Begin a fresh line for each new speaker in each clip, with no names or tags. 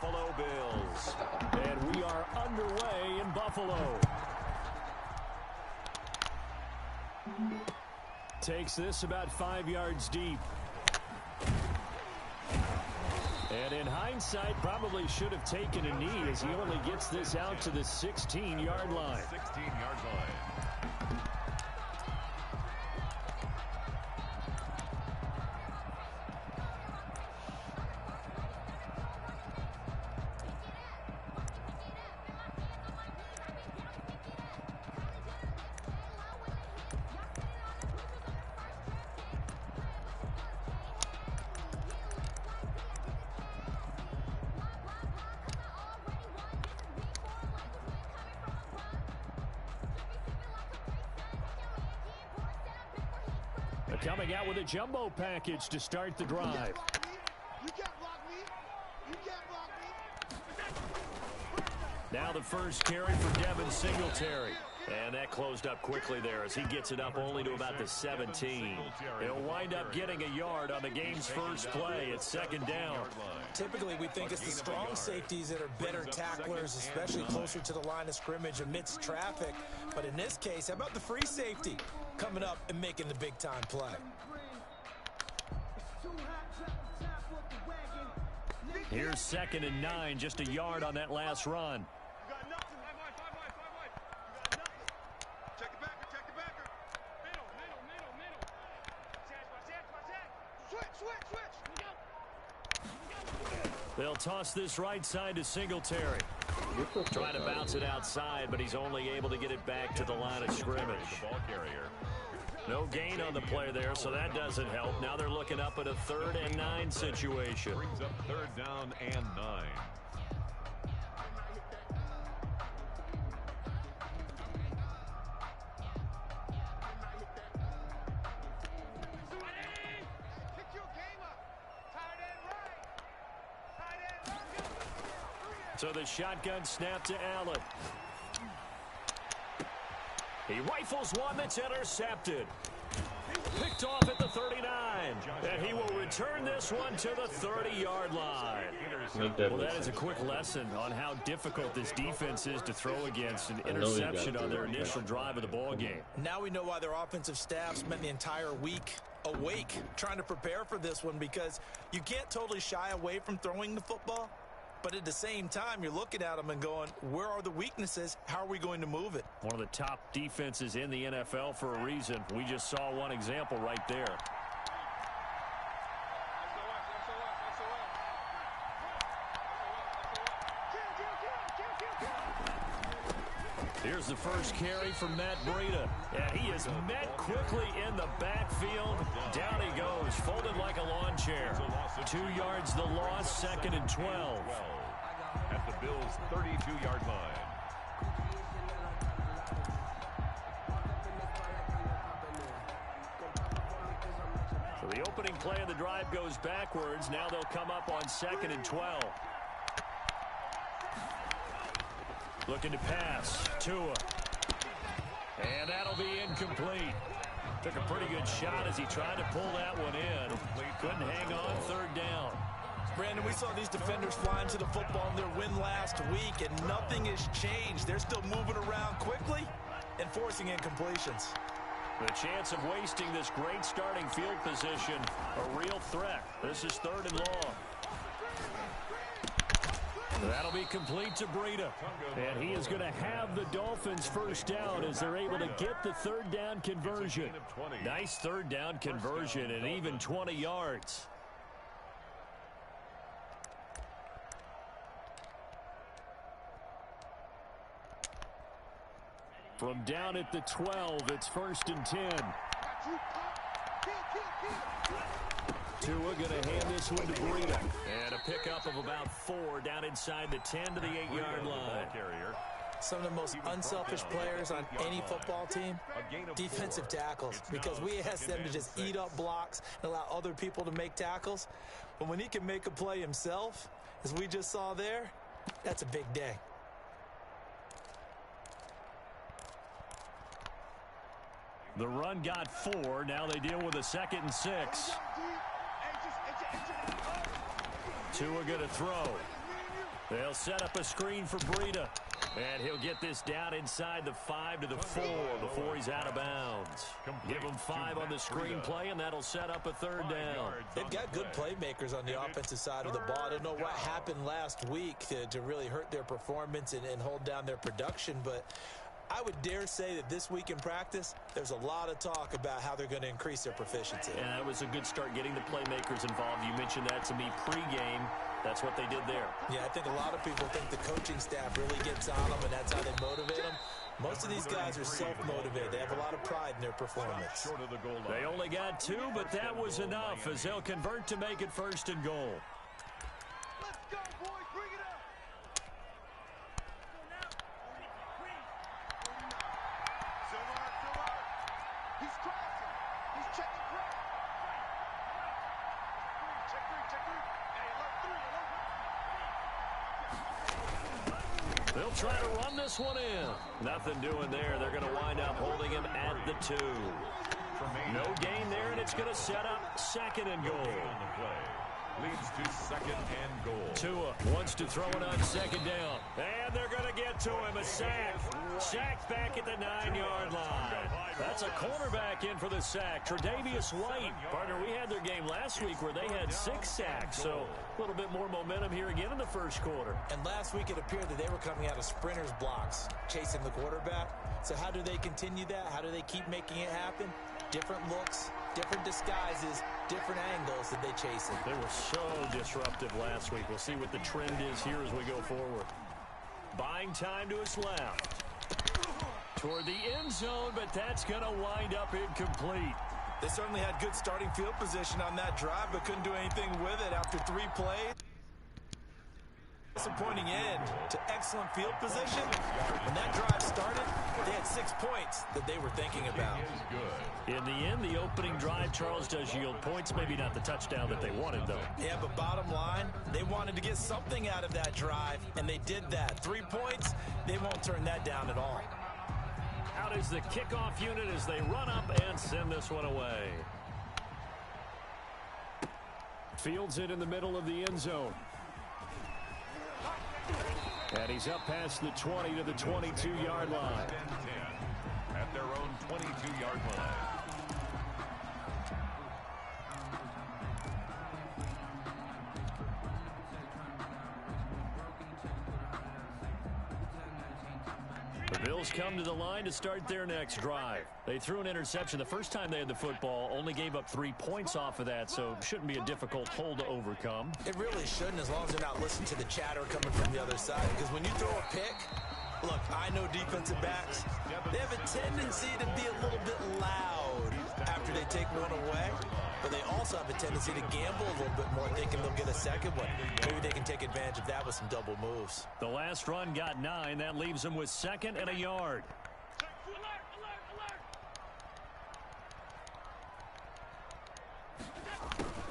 Buffalo Bills. And we are underway in Buffalo. Takes this about 5 yards deep. And in hindsight, probably should have taken a knee as he only gets this out to the 16-yard line.
16-yard line.
Coming out with a jumbo package to start the drive. Now the first carry for Devin Singletary. And that closed up quickly there as he gets it up only to about the 17. He'll wind up getting a yard on the game's first play. It's second down.
Typically, we think it's the strong safeties that are better tacklers, especially closer to the line of scrimmage amidst traffic. But in this case, how about the free safety coming up and making the big-time play?
Here's 2nd and 9, just a yard on that last run. They'll toss this right side to Singletary. Trying to bounce it outside, but he's only able to get it back to the line of scrimmage.
The ball carrier.
No gain on the play there, so that doesn't help. Now they're looking up at a 3rd and 9 situation.
Brings up 3rd down and 9.
So the shotgun snap to Allen. He rifles one that's intercepted. Picked off at the 39. And he will return this one to the 30-yard line. Well, that is a quick lesson on how difficult this defense is to throw against an interception on their initial drive of the ball game.
Now we know why their offensive staff spent the entire week awake trying to prepare for this one, because you can't totally shy away from throwing the football. But at the same time, you're looking at them and going, where are the weaknesses? How are we going to move it?
One of the top defenses in the NFL for a reason. We just saw one example right there. Here's the first carry from Matt Breida. And he is met quickly in the backfield. Down he goes, folded like a lawn chair. 2 yards the loss, 2nd and 12.
At the Bills' 32-yard line.
So the opening play of the drive goes backwards. Now they'll come up on 2nd and 12. Looking to pass. Tua. And that'll be incomplete. Took a pretty good shot as he tried to pull that one in. Couldn't hang on, 3rd down.
Brandon, we saw these defenders flying to the football in their win last week, and nothing has changed. They're still moving around quickly and forcing incompletions.
The chance of wasting this great starting field position, a real threat. This is 3rd and long. That'll be complete to Breida. And he is going to have the Dolphins first down as they're able to get the 3rd down conversion. Nice 3rd down conversion and even 20 yards. From down at the 12, it's 1st and 10. Tua going to hand this one to Breida. And a pickup of about 4 down inside the 10 to the 8-yard line.
Some of the most unselfish players on any football team, defensive tackles, because we ask them to just eat up blocks and allow other people to make tackles. But when he can make a play himself, as we just saw there, that's a big day.
The run got 4. Now they deal with a 2nd and 6. Tua going to throw. They'll set up a screen for Breida. And he'll get this down inside the 5 to the 4 before he's out of bounds. Give him 5 on the screen play, and that'll set up a 3rd down.
They've got good playmakers on the offensive side of the ball. I don't know what happened last week to really hurt their performance and hold down their production, but I would dare say that this week in practice, there's a lot of talk about how they're going to increase their proficiency.
And that was a good start getting the playmakers involved. You mentioned that to me pregame. That's what they did there.
Yeah, I think a lot of people think the coaching staff really gets on them, and that's how they motivate them. Most of these guys are self-motivated. They have a lot of pride in their performance.
They only got 2, but that was enough as they'll convert to make it 1st and goal.
Let's go, boys. Bring it up. Silver. He's crossing. He's checking crack. Check three. Hey, alert 3.
They'll try to run this one in. Nothing doing there. They're going to wind up holding him at the 2. No gain there, and it's going to set up 2nd and goal.
Leads to 2nd and goal.
Tua wants to throw it on 2nd down. And they're going to get to him. A sack. Sacked back at the 9-yard line. That's a cornerback in for the sack. Tre'Davious White. Partner, we had their game last week where they had 6 sacks. So a little bit more momentum here again in the 1st quarter.
And last week it appeared that they were coming out of sprinters blocks, chasing the quarterback. So how do they continue that? How do they keep making it happen? Different looks, different disguises, different angles that they chase it.
They were so disruptive last week. We'll see what the trend is here as we go forward. Buying time to his left. Toward the end zone, but that's going to wind up incomplete.
They certainly had good starting field position on that drive, but couldn't do anything with it after 3 plays. Disappointing end to excellent field position. When that drive started, they had 6 points that they were thinking about.
In the end, the opening drive, Charles, does yield points. Maybe not the touchdown that they wanted, though.
Yeah, but bottom line, they wanted to get something out of that drive, and they did that. 3 points, they won't turn that down at all.
Out is the kickoff unit as they run up and send this one away. Fields it in the middle of the end zone. And he's up past the 20 to the 22-yard line.
At their own 22-yard line.
The Bills come to the line to start their next drive. They threw an interception the first time they had the football, only gave up 3 points off of that, so shouldn't be a difficult hole to overcome.
It really shouldn't, as long as they're not listening to the chatter coming from the other side, because when you throw a pick, look, I know defensive backs, they have a tendency to be a little bit loud after they take one away, but they also have a tendency to gamble a little bit more, thinking they'll get a second one. Maybe they can take advantage of that with some double moves.
The last run got 9. That leaves them with 2nd and a yard.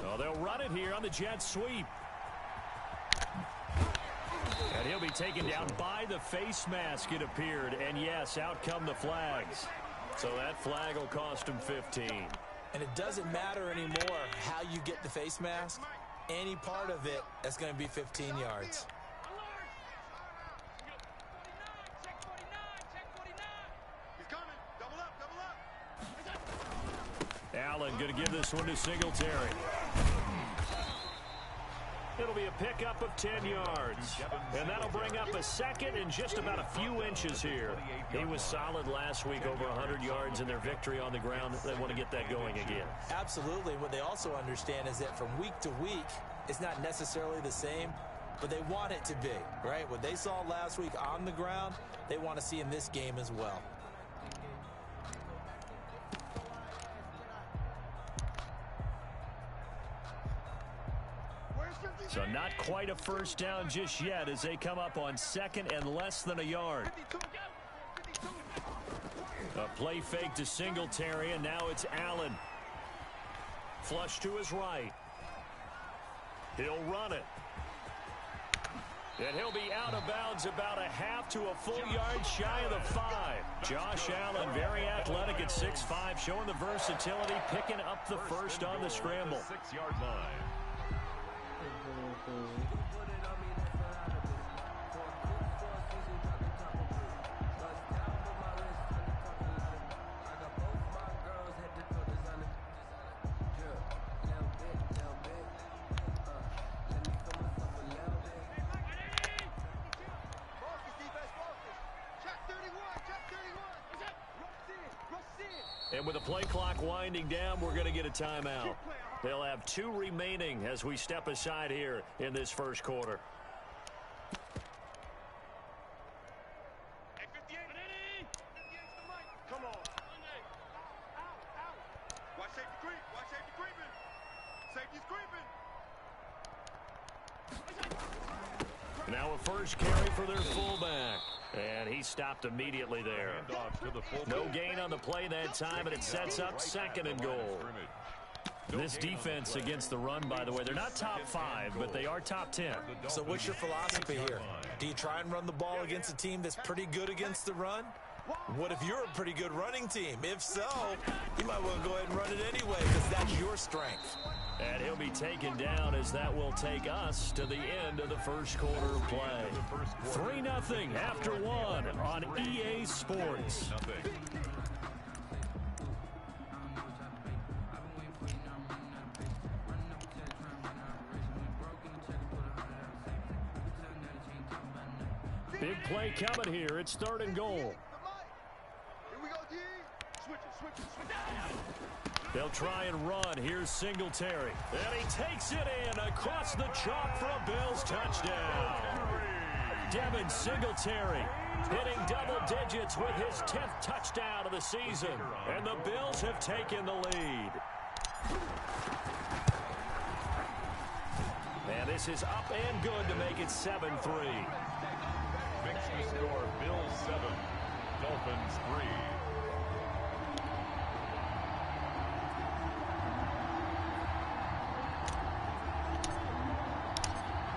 Oh, they'll run it here on the jet sweep. And he'll be taken down by the face mask, it appeared. And, yes, out come the flags. So that flag will cost him 15.
And it doesn't matter anymore how you get the face mask. Any part of it, that's going to be 15 yards.
Allen going to give this one to Singletary. It'll be a pickup of 10 yards. And that'll bring up a 2nd and just about a few inches here. He was solid last week, over 100 yards in their victory on the ground. They want to get that going again.
Absolutely. What they also understand is that from week to week, it's not necessarily the same, but they want it to be, right? What they saw last week on the ground, they want to see in this game as well.
So not quite a first down just yet as they come up on 2nd and less than a yard. A play fake to Singletary, and now it's Allen. Flush to his right. He'll run it. And he'll be out of bounds about a half to a full yard shy of the 5. Josh Allen, very athletic at 6'5", showing the versatility, picking up the first on the scramble.
6-yard line.
And with the play clock winding down, we're going to get a timeout. They'll have 2 remaining as we step aside here in this first quarter.
Come on. Watch safety creep. Watch safety creeping. Safety's creeping.
Now a first carry for their fullback. And he stopped immediately there. No gain on the play that time, and it sets up 2nd and goal. This defense against the run, by the way, they're not top 5, but they are top 10.
So what's your philosophy here? Do you try and run the ball against a team that's pretty good against the run? What if you're a pretty good running team? If so, you might want to go ahead and run it anyway because that's your strength.
And he'll be taken down as that will take us to the end of the first quarter of play. 3-0 after 1 on EA Sports. Big play coming here. It's 3rd and goal.
Here we go, D. Switch it.
They'll try and run. Here's Singletary. And he takes it in across the chalk for a Bills touchdown. Devin Singletary hitting double digits with his 10th touchdown of the season. And the Bills have taken the lead. And this is up and good to make it 7-3.
Makes the score Bills 7, Dolphins 3.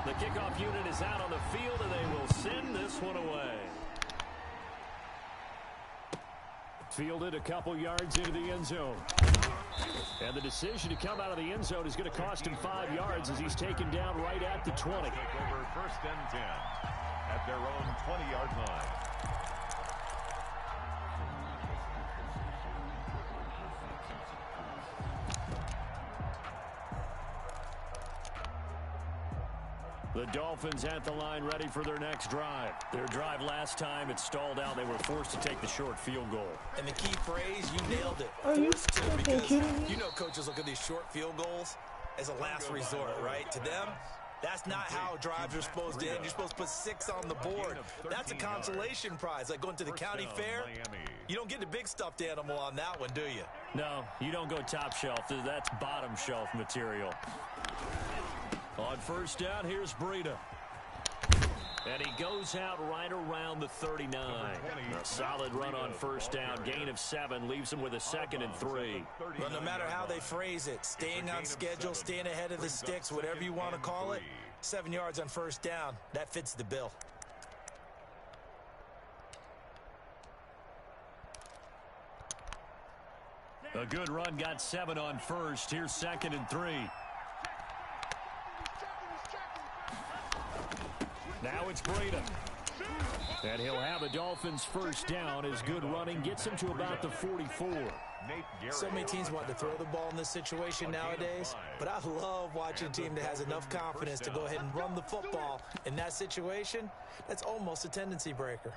The kickoff unit is out on the field, and they will send this one away. Fielded a couple yards into the end zone. And the decision to come out of the end zone is going to cost him 5 yards as he's taken down right at the 20.
Take over 1st and 10 at their own 20-yard line.
The Dolphins at the line ready for their next drive. Their drive last time, it stalled out. They were forced to take the short field goal.
And the key phrase, you nailed it.
Are you
Forced to,
fucking
because
kidding me?
you know coaches look at these short field goals as a last resort, right? To them, that's not how drives are supposed to end. You're supposed to put 6 on the board. That's a consolation prize, like going to the county fair. You don't get the big stuffed animal on that one, do you?
No, you don't go top shelf. That's bottom shelf material. On 1st down, here's Breida. And he goes out right around the 39. A solid run on 1st down. Gain of 7 leaves him with a 2nd and 3.
But no matter how they phrase it, staying on schedule, staying ahead of the sticks, whatever you want to call it, 7 yards on 1st down, that fits the bill.
A good run, got 7 on 1st. Here's 2nd and 3. Now it's Breida. And he'll have a Dolphins 1st down as good running gets him to about the 44.
So many teams want to throw the ball in this situation nowadays, but I love watching a team that has enough confidence to go ahead and run the football. In that situation, that's almost a tendency breaker.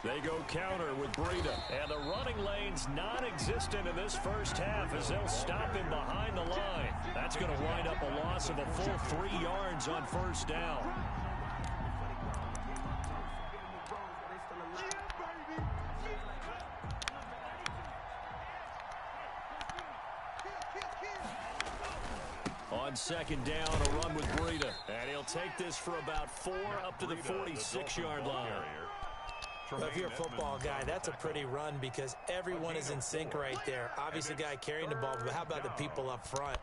They go counter with Breida. And the running lane's non-existent in this first half as they'll stop him behind the line. That's going to wind up a loss of a full 3 yards on 1st down. On 2nd down, a run with Breida. And he'll take this for about 4 up to the 46-yard line.
Well, if you're a football guy, that's a pretty run because everyone is in sync right there. Obviously, the guy carrying the ball, but how about the people up front?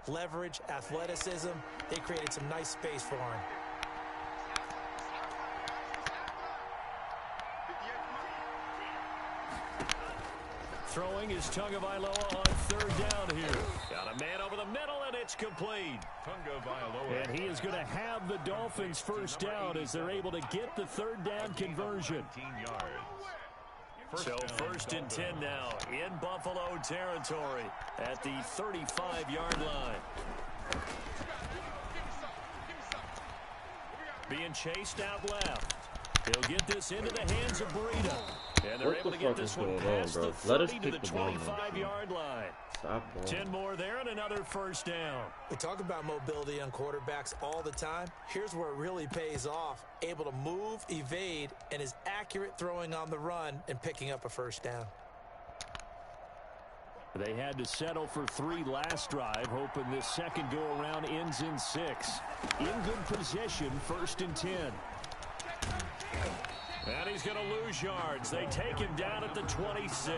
Leverage, athleticism, they created some nice space for him.
Throwing is Tagovailoa on 3rd down here. Got a man over the middle, and it's complete. And he is going to have the Dolphins 1st down as they're able to get the 3rd down conversion. So first and 10 now in Buffalo territory at the 35-yard line. Being chased out left. He'll get this into the hands of Breida. And they're able to get this one past the 30 to the 25-yard line. 10 more there and another first down.
We talk about mobility on quarterbacks all the time. Here's where it really pays off. Able to move, evade, and is accurate throwing on the run and picking up a first down.
They had to settle for 3 last drive, hoping this second go-around ends in 6. In good possession, first and 10. And he's going to lose yards. They take him down at the 26.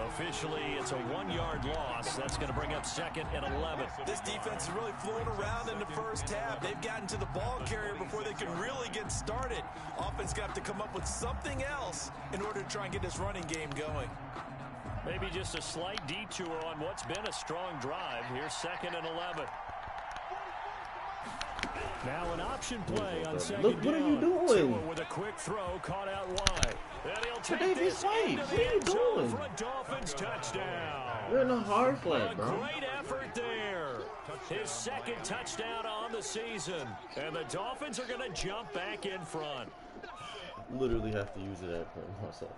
Officially, it's a 1-yard loss. That's going to bring up second and 11.
This defense is really fooling around in the first half. They've gotten to the ball carrier before they can really get started. Offense got to come up with something else in order to try and get this running game going.
Maybe just a slight detour on what's been a strong drive. Here's second and 11. Now an option play on second down.
Look, what are you doing?
With a quick throw caught out wide. And he'll take
Davis White, what are you doing?
For a Dolphins touchdown.
You're in a hard flat, bro.
Great effort there. His second touchdown on the season. And the Dolphins are going to jump back in front.
Literally have to use it at point myself.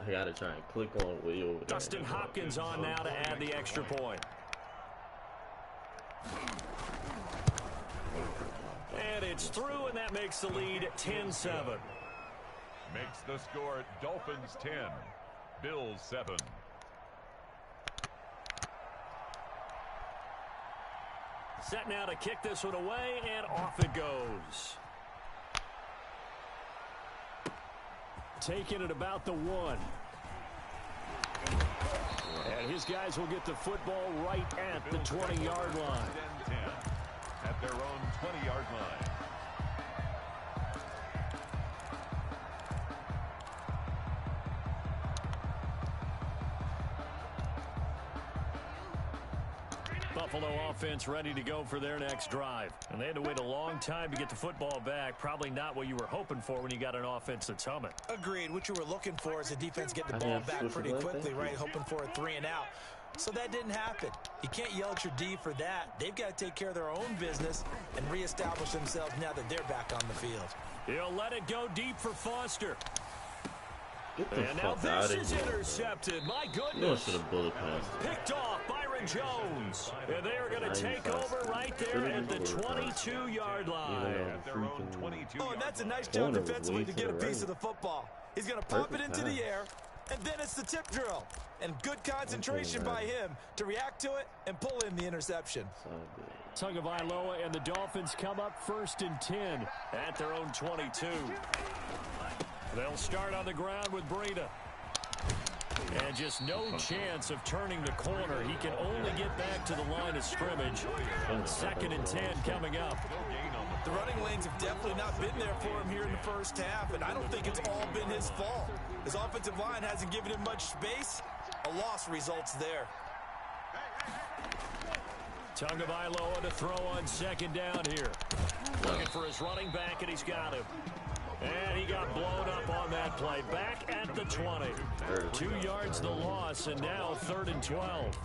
I got to try and click on way over there.
Dustin Hopkins on now to add the extra point. And it's through, and that makes the lead 10-7.
Makes the score Dolphins 10, Bills 7.
Set now to kick this one away, and off it goes. Taking it about the 1. And his guys will get the football right at the 20-yard line.
At their own 20-yard line.
Buffalo offense ready to go for their next drive. And they had to wait a long time to get the football back. Probably not what you were hoping for when you got an offense that's humming.
Agreed. What you were looking for is the defense get the ball back pretty quickly, right? Hoping for a 3 and out. So that didn't happen. You can't yell at your D for that. They've got to take care of their own business and reestablish themselves now that they're back on the field.
He'll let it go deep for Foster.
Get the
and now
fuck out
this
of here.
Is intercepted. My goodness.
You know should have bullet passed.
Picked off Byron Jones. And they are going to take over right there at the 22-yard line.
At their own 22.
Oh, and that's a nice job defensively to get a piece of the football. He's going to pop it into the air, and then it's the tip drill. And good concentration by him to react to it and pull in the interception.
Tagovailoa and the Dolphins come up first and 10 at their own 22. They'll start on the ground with Breida. And just no chance of turning the corner. He can only get back to the line of scrimmage. Second and 10 coming up.
The running lanes have definitely not been there for him here in the first half, and I don't think it's all been his fault. His offensive line hasn't given him much space. A loss results there.
Tagovailoa to throw on second down here. Looking for his running back, and he's got him. And he got blown up on that play. Back at the 20. 2 yards the loss, and now 3rd and 12.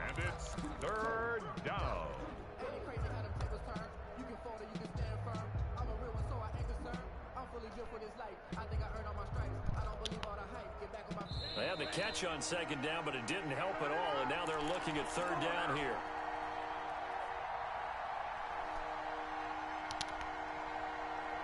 And it's 3rd down.
They had the catch on second down, but it didn't help at all, and now they're looking at 3rd down here.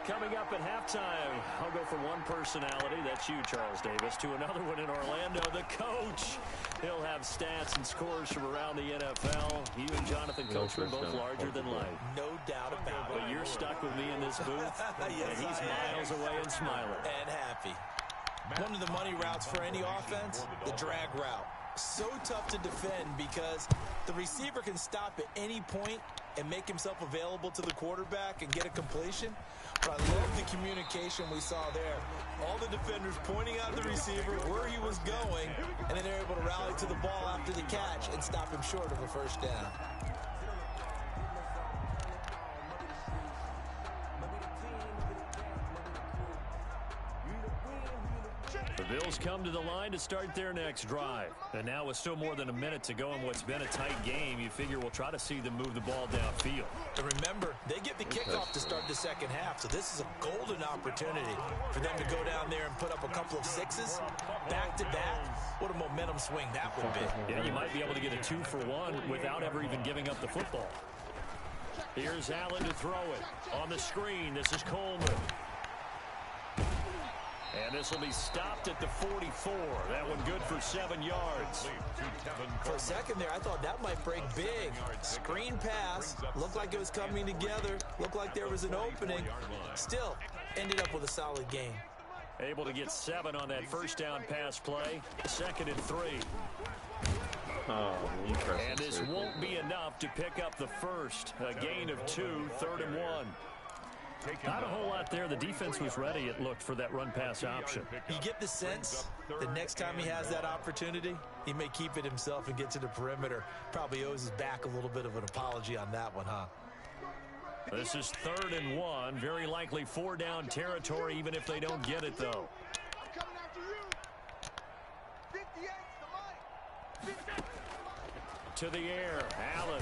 Coming up at halftime, I'll go from one personality, that's you, Charles Davis, to another one in Orlando, the coach. He'll have stats and scores from around the NFL. You and Jonathan Coachman both larger than life.
No doubt about it.
But you're stuck with me in this booth,
yes,
and he's miles away and smiling.
And happy. One of the money routes for any offense, the drag route. So tough to defend because the receiver can stop at any point and make himself available to the quarterback and get a completion. But I love the communication we saw there. All the defenders pointing out the receiver where he was going, and then they're able to rally to the ball after the catch and stop him short of a first down.
The Bills come to the line to start their next drive. And now with still more than a minute to go in what's been a tight game, you figure we'll try to see them move the ball downfield.
And remember, they get the kickoff to start the second half, so this is a golden opportunity for them to go down there and put up a couple of sixes back-to-back. What a momentum swing that would be.
Yeah, you might be able to get a 2-for-1 without ever even giving up the football. Here's Allen to throw it. On the screen, this is Coleman. And this will be stopped at the 44. That one good for 7 yards.
For a second there, I thought that might break big. Screen pass. Looked like it was coming together. Looked like there was an opening. Still, ended up with a solid gain.
Able to get 7 on that first down pass play. 2nd and 3. And this won't be enough to pick up the first. A gain of 2, 3rd and 1. Not a whole lot there. The defense was ready, it looked, for that run-pass option.
You get the sense that next time he has that opportunity, he may keep it himself and get to the perimeter. Probably owes his back a little bit of an apology on that one, huh?
This is 3rd and 1. Very likely 4-down territory, even if they don't get it, though. To the air, Allen.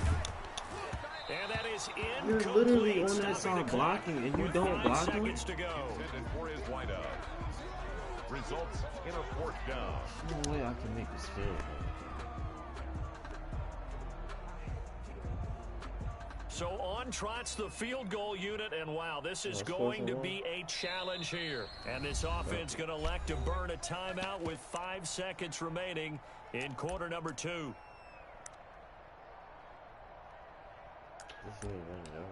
And that is incomplete.
You're literally on that side blocking, and you don't block him.
Seconds to go.
For his wideout. Results in a 4th down.
No way I can make this field goal.
So on trots the field goal unit, and wow, this is going to be a challenge here. And this offense going to elect to burn a timeout with 5 seconds remaining in quarter number 2.
This ain't running out.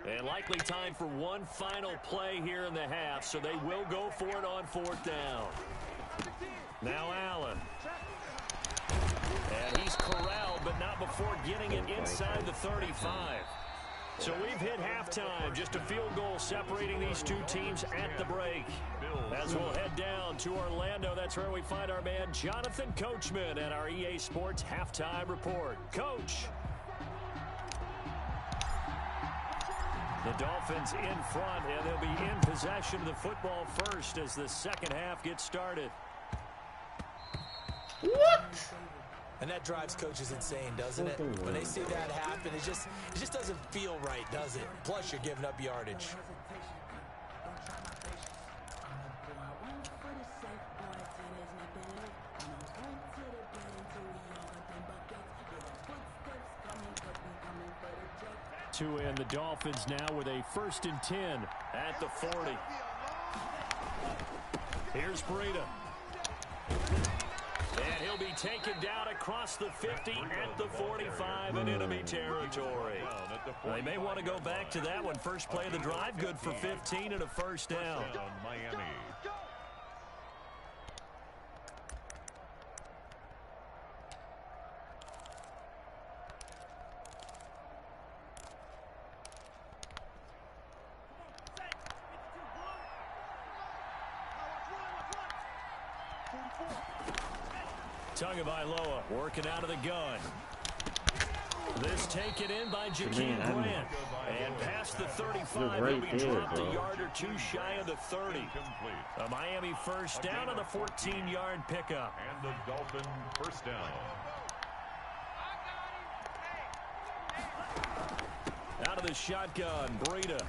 And likely time for one final play here in the half, so they will go for it on 4th down. Now Allen. And he's corralled, but not before getting it inside the 35. So we've hit halftime. Just a field goal separating these two teams at the break. As we'll head down to Orlando, that's where we find our man Jonathan Coachman at our EA Sports Halftime Report. Coach. The Dolphins in front, and they'll be in possession of the football first as the second half gets started.
What?
And that drives coaches insane, doesn't it? When they see that happen, it just doesn't feel right, does it? Plus, you're giving up yardage.
To end the Dolphins now with a 1st and 10 at the 40. Here's Breida. And he'll be taken down across the 50 at the 45 in enemy territory. They may want to go back to that one. First play of the drive, good for 15 and a 1st down.
Miami.
Tagovailoa working out of the gun. This taken in by Jakeem Grant. And past the 35, he'll be dropped a yard or 2 shy of the 30. A Miami 1st down on the 14-yard pickup.
And the Dolphin 1st down.
Out of the shotgun, Breida.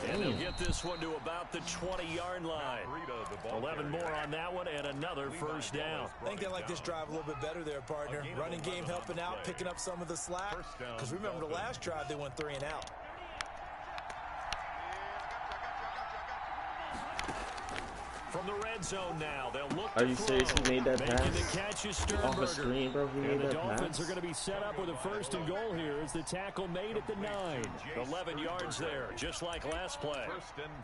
And they'll get this one to about the 20-yard line. 11 more on that one and another 1st down.
I think they like this drive a little bit better there, partner. Running game helping out, picking up some of the slack. Because remember the last drive, they went 3 and out.
From the red zone now, they'll look.
Are you serious? He made that pass?
The catch is
off the screen, bro. He made
the
that
Dolphins
pass.
are going to be set up with a 1st and goal here as the tackle made at the 9. 11 yards there, just like last play.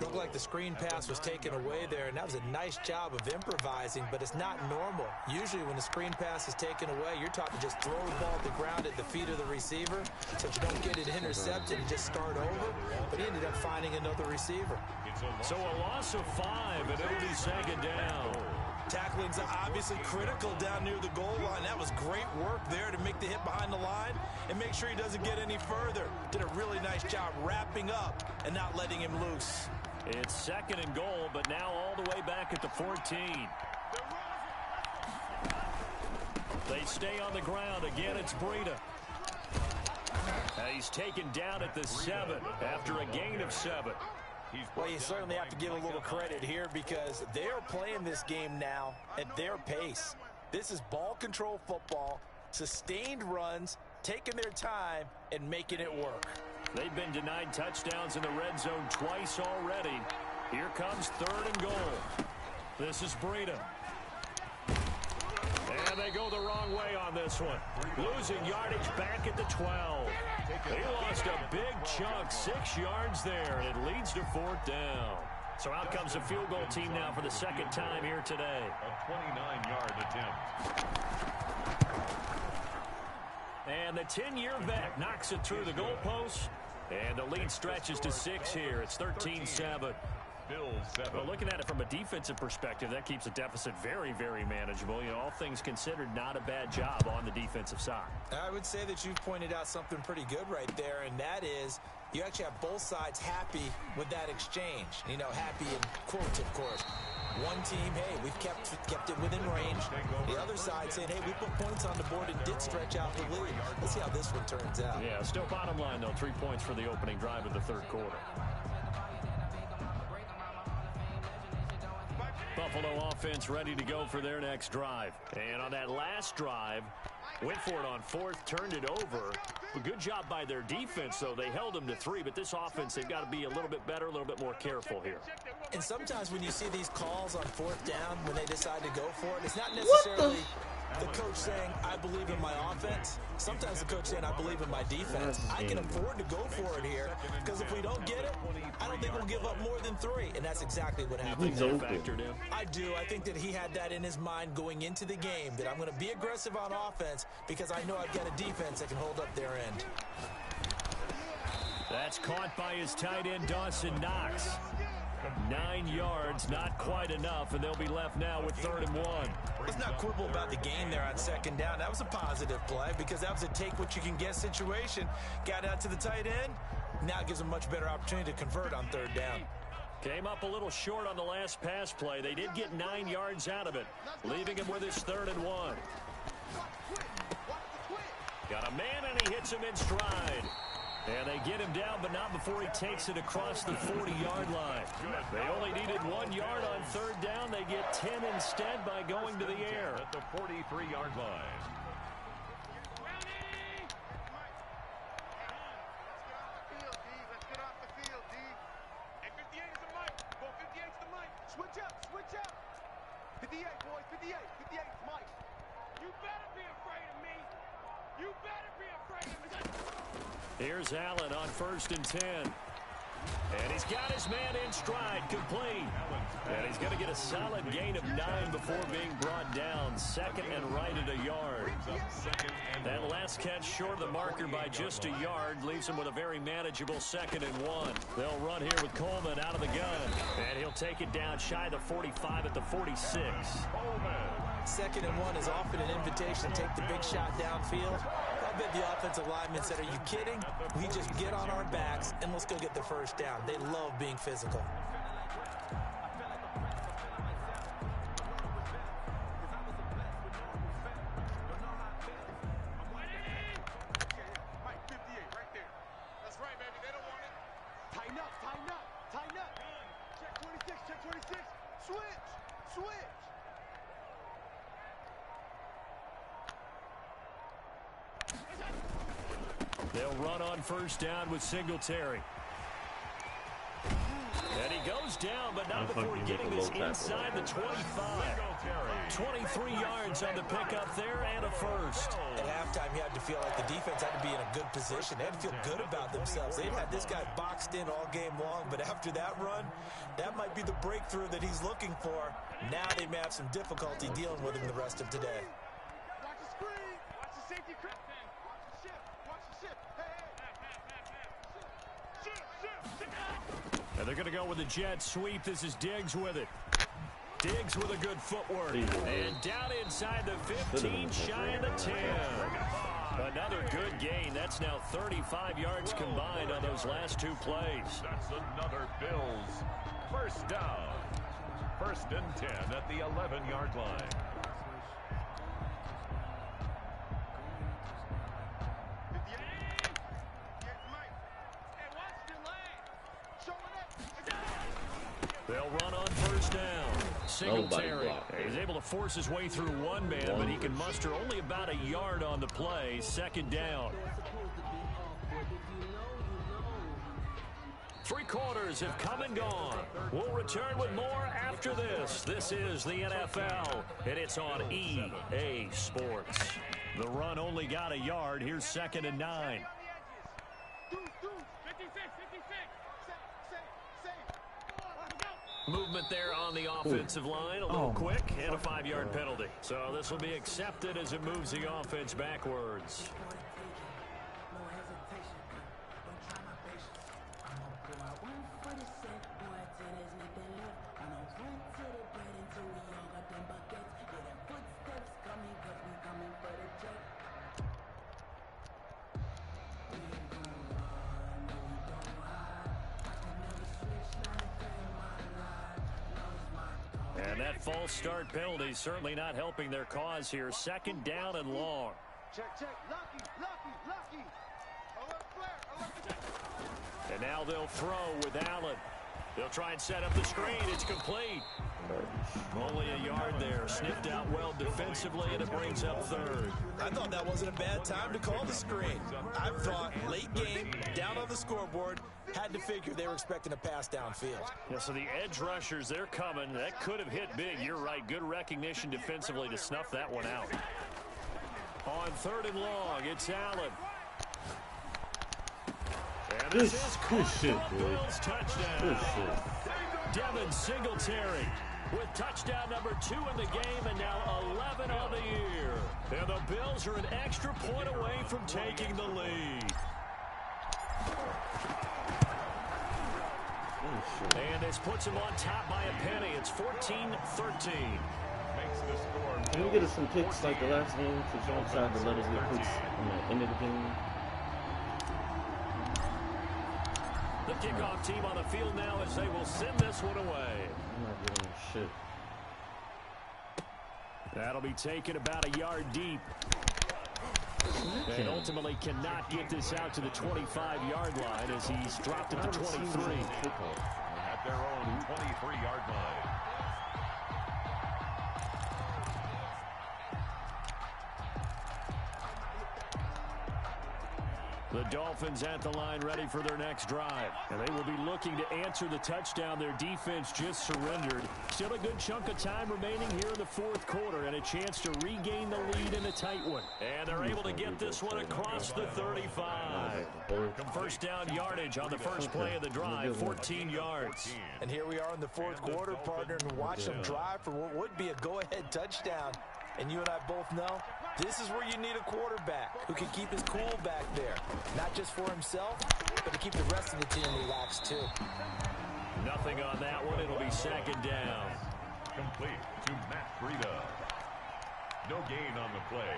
Looked like the screen pass was taken away there, and that was a nice job of improvising, but it's not normal. Usually when the screen pass is taken away, you're taught to just throw the ball at the ground at the feet of the receiver so you don't get it intercepted and just start over. But he ended up finding another receiver.
So a loss of 5, and it'll be 2nd down.
Tackling's obviously critical down near the goal line. That was great work there to make the hit behind the line and make sure he doesn't get any further. Did a really nice job wrapping up and not letting him loose.
It's 2nd and goal, but now all the way back at the 14. They stay on the ground. Again, it's Breida. He's taken down at the 7 after a gain of 7.
Well, you certainly have to give a little credit here because they are playing this game now at their pace. This is ball control football, sustained runs, taking their time, and making it work.
They've been denied touchdowns in the red zone twice already. Here comes 3rd and goal. This is Breida. And they go the wrong way on this one. Losing yardage back at the 12. They lost a big chunk, 6 yards there, and it leads to 4th down. So out comes the field goal team now for the 2nd time here today.
A 29-yard attempt.
And the 10-year vet knocks it through the goalpost. And the lead stretches to 6 here. It's 13-7. Well, looking at it from a defensive perspective, that keeps the deficit very, very manageable. You know, all things considered, not a bad job on the defensive side.
I would say that you've pointed out something pretty good right there, and that is you actually have both sides happy with that exchange. You know, happy in quotes, of course. One team, hey, we've kept it within range. The other side saying, hey, we put points on the board and did stretch out the lead. Let's see how this one turns out.
Yeah, still bottom line, though, 3 points for the opening drive of the 3rd quarter. Buffalo offense ready to go for their next drive. And on that last drive, went for it on 4th, turned it over. A good job by their defense, though. They held them to 3, but this offense, they've got to be a little bit better, a little bit more careful here.
And sometimes when you see these calls on 4th down, when they decide to go for it, it's not necessarily the coach saying, I believe in my offense. Sometimes the coach saying, I believe in my defense. I can afford to go for it here because if we don't get it, I don't think we'll give up more than 3. And that's exactly what happened. I do. I think that he had that in his mind going into the game, that I'm going to be aggressive on offense because I know I've got a defense that can hold up their end.
That's caught by his tight end, Dawson Knox. 9 yards, not quite enough, and they'll be left now with 3rd and 1.
Let's not quibble about the gain there on 2nd down. That was a positive play because that was a take-what-you-can-get situation. Got out to the tight end. Now it gives them a much better opportunity to convert on 3rd down.
Came up a little short on the last pass play. They did get 9 yards out of it, leaving him with his 3rd and 1. Got a man, and he hits him in stride. And they get him down, but not before he takes it across the 40-yard line. They only needed 1 yard on 3rd down. They get 10 instead by going to the air.
At the 43-yard line.
Switch up. 58, boys, 58. 58, Mike. You better be afraid of me. You better be afraid of me.
Here's Allen on 1st and 10. And he's got his man in stride, complete. And he's going to get a solid gain of 9 before being brought down. 2nd and right at a yard. That last catch short of the marker by just a yard leaves him with a very manageable 2nd and 1. They'll run here with Coleman out of the gun. And he'll take it down shy of the 45 at the 46.
2nd and 1 is often an invitation to take the big shot downfield. I bet the offensive linemen said, are you kidding? We just get on our backs and let's go get the 1st down. They love being physical.
Mike, 58, right there. That's right, baby. They don't want it. Tighten up. Check 26. Switch.
They'll run on 1st down with Singletary. And he goes down, but not before getting this inside the 25. 23 yards on the pickup there and a 1st.
At halftime, you had to feel like the defense had to be in a good position. They had to feel good about themselves. They'd had this guy boxed in all game long, but after that run, that might be the breakthrough that he's looking for. Now they may have some difficulty dealing with him the rest of today.
Watch the screen. Watch the safety crap. Watch the ship. Hey.
And they're going to go with a jet sweep. This is Diggs with it. Diggs with a good footwork. And down inside the 15, shy of the 10. Another good gain. That's now 35 yards combined on those last two plays.
That's another Bills first down. 1st and 10 at the 11-yard line.
They'll run on 1st down. Singletary is able to force his way through one man, but he can muster only about a yard on the play. 2nd down. 3 quarters have come and gone. We'll return with more after this. This is the NFL, and it's on EA Sports. The run only got a yard. Here's 2nd and 9. Movement there on the offensive line. A little quick and a 5-yard penalty. So this will be accepted as it moves the offense backwards. And that false start penalty certainly not helping their cause here. 2nd down and long.
Check. Lucky.
And now they'll throw with Allen. They'll try and set up the screen. It's complete. Only a yard there. Sniffed out well defensively, and it brings up 3rd.
I thought that wasn't a bad time to call the screen. I thought late game, down on the scoreboard, had to figure they were expecting a pass downfield.
Yeah, so the edge rushers, they're coming. That could have hit big. You're right. Good recognition defensively to snuff that one out. On 3rd and long, it's Allen. And this is Bills touchdown. Devin Singletary with touchdown number 2 in the game, and now 11 on the year. And the Bills are an extra point away from taking the lead. And this puts him on top by a penny. It's 14-13.
Can we get us some picks like the last game? Because y'all tried to let us get picks in the end of the game.
The kickoff team on the field now as they will send this one away.
I'm not getting shit.
That'll be taken about a yard deep. And ultimately cannot get this out to the 25-yard line as he's dropped it to 23.
At their own 23-yard line.
The Dolphins at the line ready for their next drive. And they will be looking to answer the touchdown their defense just surrendered. Still a good chunk of time remaining here in the 4th quarter and a chance to regain the lead in a tight one. And they're able to get this one across the 35. 1st down yardage on the first play of the drive, 14 yards.
And here we are in the 4th quarter, partner, and watch them drive for what would be a go-ahead touchdown. And you and I both know this is where you need a quarterback who can keep his cool back there. Not just for himself, but to keep the rest of the team relaxed too.
Nothing on that one. It'll be 2nd down.
Complete to Matt Breida. No gain on the play.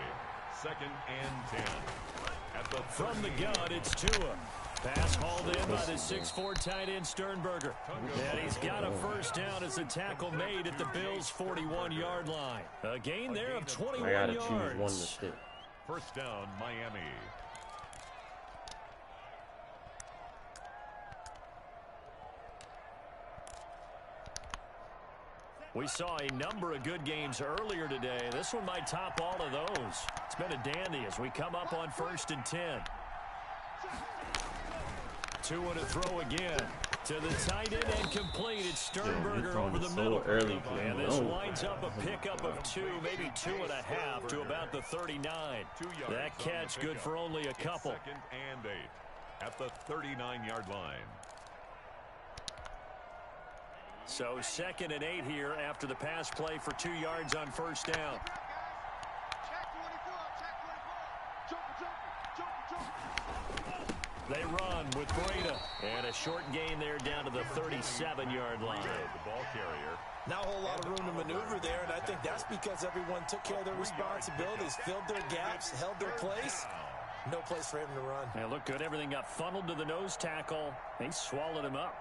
2nd and 10.
From the gun, it's Tua. Pass hauled in by the 6'4" tight end Sternberger. And he's got a 1st down as the tackle made at the Bills' 41-yard line. A gain there of 21 yards.
Choose one mistake.
1st down, Miami.
We saw a number of good games earlier today. This one might top all of those. It's been a dandy as we come up on 1st and 10. Tua to throw again. To the tight end and complete. It's Sternberger over the middle.
Early,
and this winds up a pickup of 2, maybe 2.5 to about the 39. That catch good for only a couple.
2nd and 8 at the 39-yard line.
So 2nd and 8 here after the pass play for 2 yards on 1st down. They run with Breida. And a short gain there down to the 37-yard line.
The ball carrier
Not a whole lot of room to maneuver there, and I think that's because everyone took care of their responsibilities, filled their gaps, held their place. No place for him to run.
They look good. Everything got funneled to the nose tackle. They swallowed him up.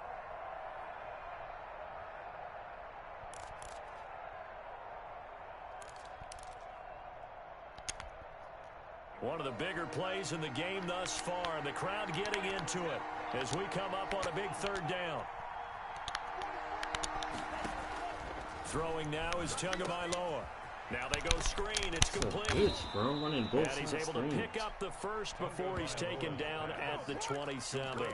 One of the bigger plays in the game thus far. The crowd getting into it as we come up on a big third down. Throwing now is Tagovailoa. Now they go screen. It's complete. And he's able to pick up the first before he's taken down at the 27.
To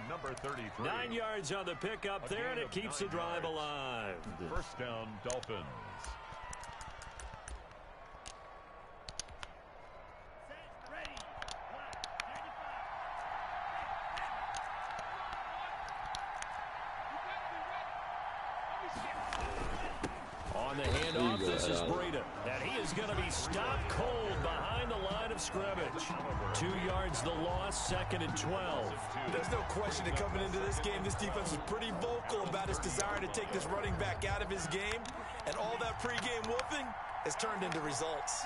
number 33.
9 yards on the pickup there, and it keeps the drive alive.
First down, Dolphins.
On the handoff, this is Breida. And he is going to be stopped cold behind the line of scrimmage. 2 yards the loss, 2nd and 12.
There's no question that coming into this game, this defense was pretty vocal about his desire to take this running back out of his game. And all that pregame whooping has turned into results.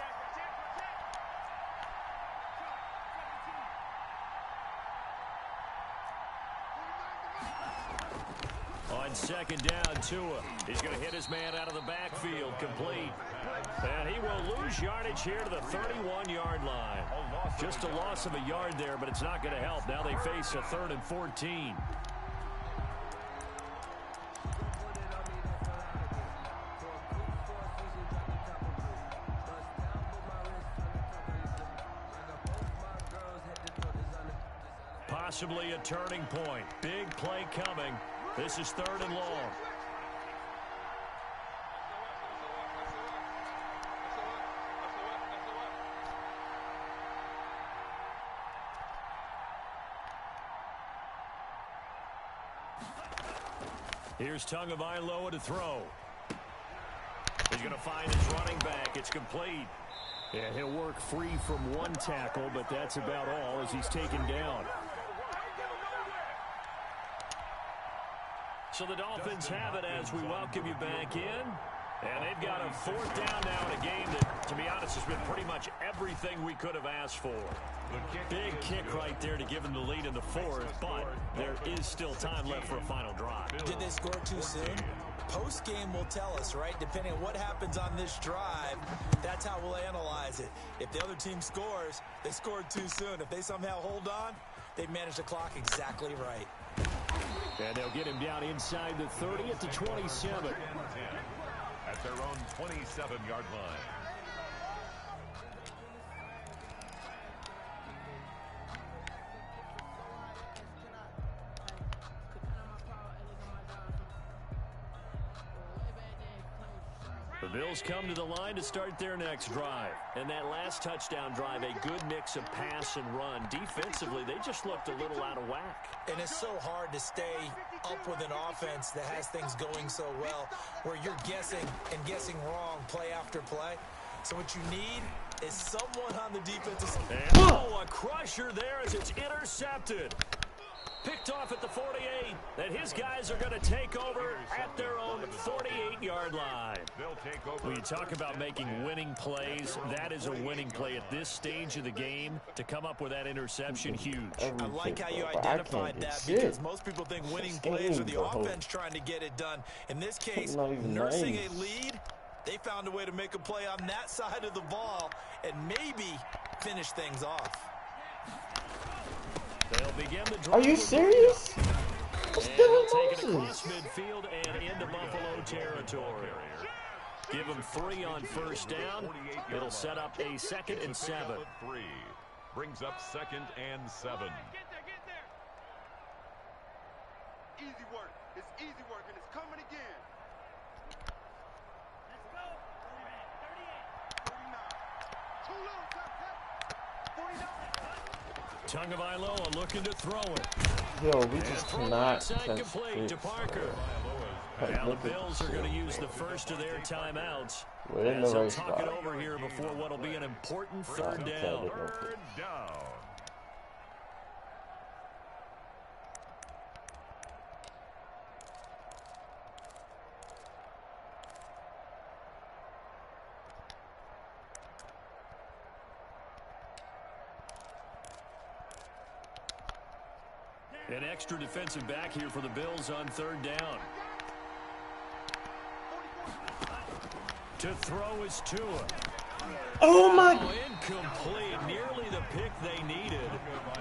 On 2nd down, Tua. He's going to hit his man out of the backfield, complete. And he will lose yardage here to the 31-yard line. Just a loss of a yard there, but it's not going to help. Now they face a 3rd and 14. Possibly a turning point. Big play coming. This is 3rd and long. Here's Tagovailoa to throw. He's going to find his running back. It's complete. Yeah, he'll work free from one tackle, but that's about all as he's taken down. So the Dolphins have it as we welcome you back in. And they've got a 4th down now in a game that, to be honest, has been pretty much everything we could have asked for. Big kick right there to give them the lead in the 4th, but there is still time left for a final drive.
Did they score too soon? Post-game will tell us, right? Depending on what happens on this drive, that's how we'll analyze it. If the other team scores, they scored too soon. If they somehow hold on, they managed the clock exactly right.
And they'll get him down inside the 30 at the 27.
At their own 27-yard line.
The Bills come to the line to start their next drive. And that last touchdown drive, a good mix of pass and run. Defensively, they just looked a little out of whack.
And it's so hard to stay up with an offense that has things going so well, where you're guessing and guessing wrong play after play. So what you need is someone on the defensive side.
And a crusher there as it's intercepted. Picked off at the 48, and his guys are going to take over at their own 48-yard line. When you talk about making winning plays, that is a winning play at this stage of the game. To come up with that interception, huge.
I like how you identified that, because most people think winning plays are the offense trying to get it done. In this case, nursing a lead, they found a way to make a play on that side of the ball and maybe finish things off.
They'll begin the drive.
Are you serious?
They'll take it across midfield and into Buffalo territory. Give them 3 on 1st down. It'll set up a 2nd and 7.
3 brings up 2nd and 7.
Get there. Easy work. It's easy work, and it's coming again. Let's go. 38. 49. Too low, top 49.
Tagovailoa looking to throw it.
Yo, we just cannot
complete to Parker. Now the Bills are going to use the first of their timeouts. As they'll talk it over here before what will be an important 3rd down.
3rd down.
An extra defensive back here for the Bills on third down. To throw is Tua.
Oh my!
Incomplete. Nearly the pick they needed.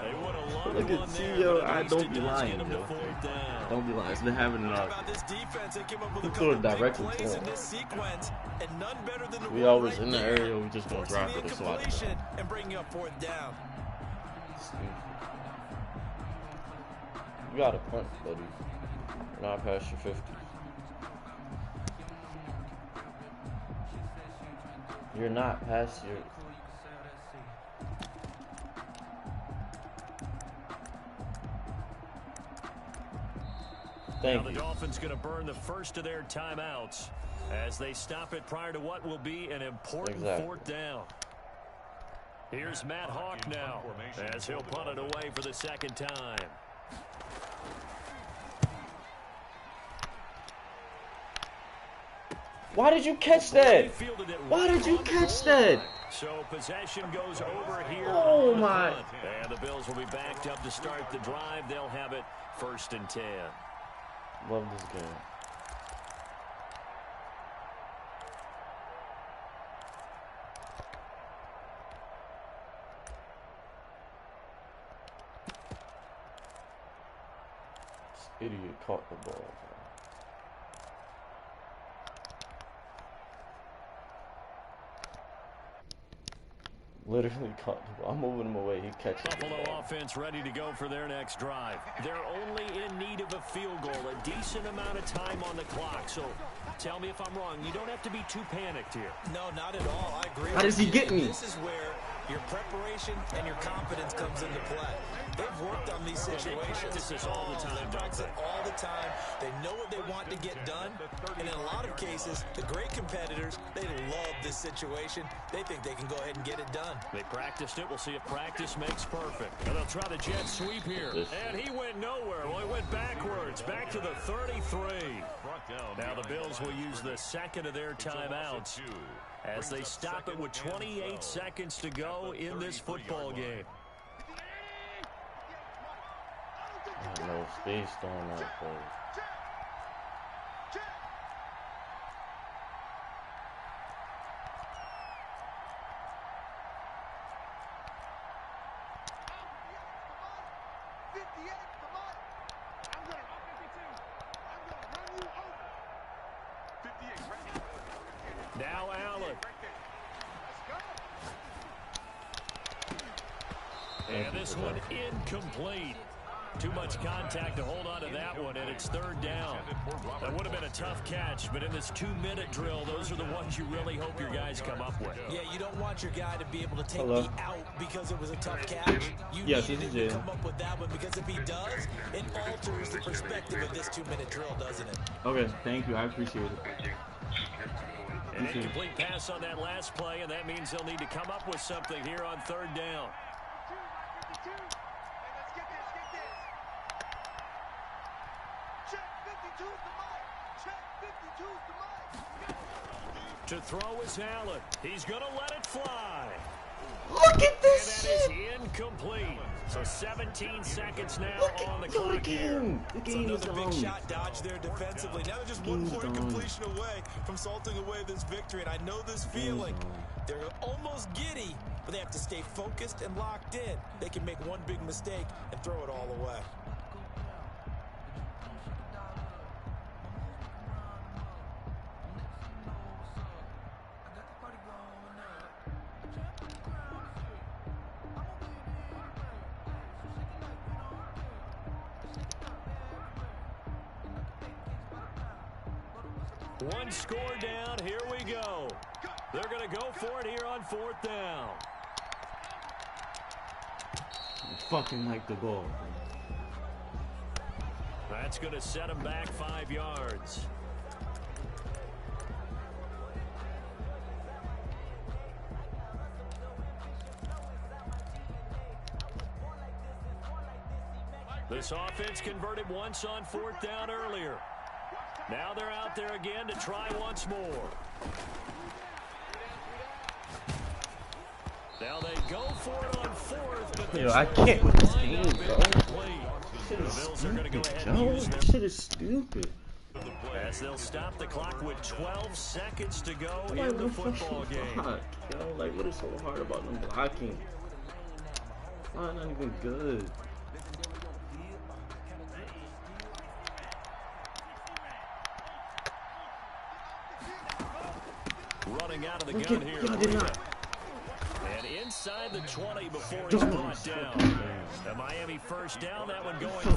They would have loved
Look at
one there,
T.O.
but at
I
least
don't
it
be
does
lying,
get them
yo.
to fourth down.
Don't be lying. It's been happening
How
all.
about this defense? They came up with a
He
couple
threw it
big
directly
plays
to
in
him.
this sequence, and none better than the
We
one
always
right
in the
there,
area. We just gonna
forcing
drop
the
it or swat it.
incompletion and bringing up fourth down.
You got a punt, buddy. You're not past your 50s. You're not past your... Thank
now
you.
the Dolphins going to burn the first of their timeouts as they stop it prior to what will be an important fourth down. Here's Matt Hawk now as he'll punt it away for the second time.
Why did you catch that? Why did you catch that?
So possession goes over here.
Oh my.
And the Bills will be backed up to start the drive. They'll have it 1st and 10.
Love this game. This idiot caught the ball. Literally caught the ball. I'm moving him away. He catches the
Buffalo
ball.
offense ready to go for their next drive. They're only in need of a field goal, a decent amount of time on the clock. So tell me if I'm wrong. You don't have to be too panicked here.
No, not at all. I agree.
How does he get me?
This is where your preparation and your confidence comes into play. They've worked on these situations.
They practice this all the time,
They practice it all the time. They know what they want to get done. And in a lot of cases, the great competitors, they love this situation. They think they can go ahead and get it done.
They practiced it. We'll see if practice makes perfect. And they'll try the jet sweep here. And he went nowhere. Well, he went backwards, back to the 33. Now the Bills will use the second of their timeouts as they stop it with 28 seconds to go in this football game.
No space throwing that play.
Now Allen. And this one incomplete. Too much contact to hold on to that one, and it's third down. That would have been a tough catch, but in this 2-minute drill, those are the ones you really hope your guys come up with.
Yeah, you don't want your guy to be able to take me out because it was a tough catch. You need him to come up with that one, because if he does, it alters the perspective of this 2-minute drill, doesn't it?
Okay, thank you. I appreciate it.
An incomplete pass on that last play, and that means they'll need to come up with something here on third down. To throw is Allen. He's going to let it fly.
Look at this
shit. And that is incomplete. So 17 seconds now on the clock here.
The game is
another big shot dodge there defensively. Now they're just 1 point completion away from salting away this victory. And I know this feeling. They're almost giddy, but they have to stay focused and locked in. They can make one big mistake and throw it all away.
One score down. Here we go. They're going to go for it here on fourth down.
I fucking like the ball.
That's going to set them back 5 yards. This offense converted once on fourth down earlier. Now they're out there again to try once more. Now they go for it on fourth, but
yo, I can't with this game, bro. Shit is
Bills are gonna go ahead
stupid,
and
yo.
use
This shit is stupid.
as they'll stop the clock with 12 seconds to go
Like,
in the
what
football
fucking
game.
block, yo? Like, what is so hard about them blocking? Why not even good?
Running out of the
Look
gun
at,
here.
y'all did not.
And inside the 20 before he's brought down. The Miami first down, that one going